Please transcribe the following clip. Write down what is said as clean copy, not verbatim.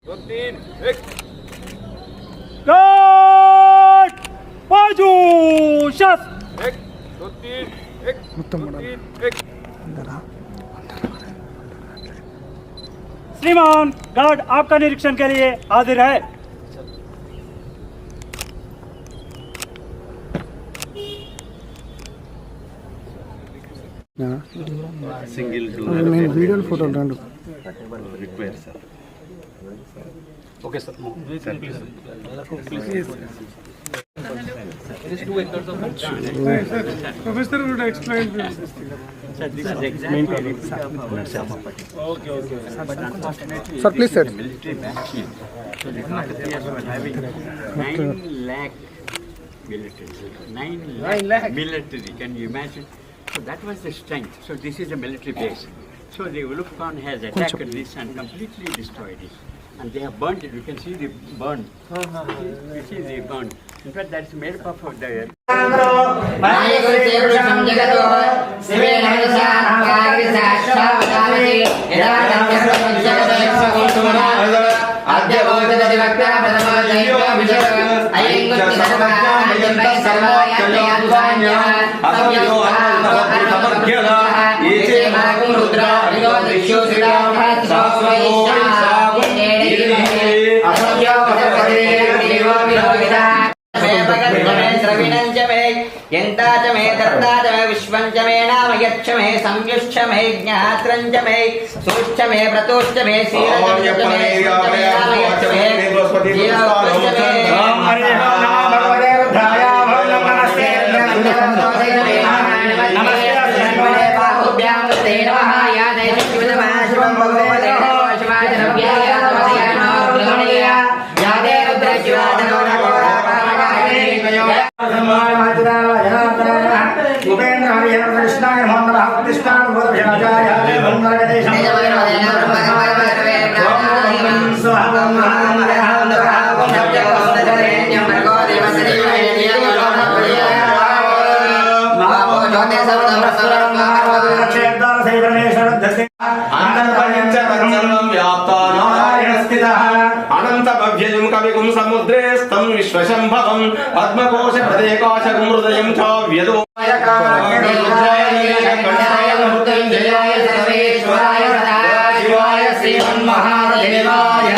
2 3 1 cut बाजू शस 1 2 3 1 2 3 1 श्रीमान guard आपका निरीक्षण के लिए हाजिर है। సింగిల్ నేను వీడియో ఫోటోలు రెండు require sir okay sir Professor would explain this. Sir, this is exactly okay. Sir, please, sir. Military machine. So the Kakatiyas were having 9 lakh military. 9 lakh military. Can you imagine? So that was the strength. So this is a military base. So the Ulugh Khan has attacked this and completely destroyed it. And they have burnt it. You can see the burn. You see the burn. In fact, that's made up of the यंताच मे दत्ताच मे विश्वंच मे नाम यच्च मे संयुश्च मे ज्ञात्रंच मे सूश्च मे प्रतोश्च मे सीरंच मे नाम यच्च मे जीवश्च मे ओम हरि ओम नमो भगवते रुद्राय नमस्ते नमस्ते बाहुभ्यां ते नमः या देवशिवतमा शिवं भगवते शिवाय नव्याय नमस्ते नमः या दे रुद्रशिवाय नमः उपेन्द्र हरिहर कृष्णाय नमः कृष्णाय बोधभ्याचार्य वंदनगदेशं कविकुं समुद्रे स्तं विश्वशंभवं पद्मकोश प्रदेकाशं हृदयं च व्यदो श्रीमन्महादेवाय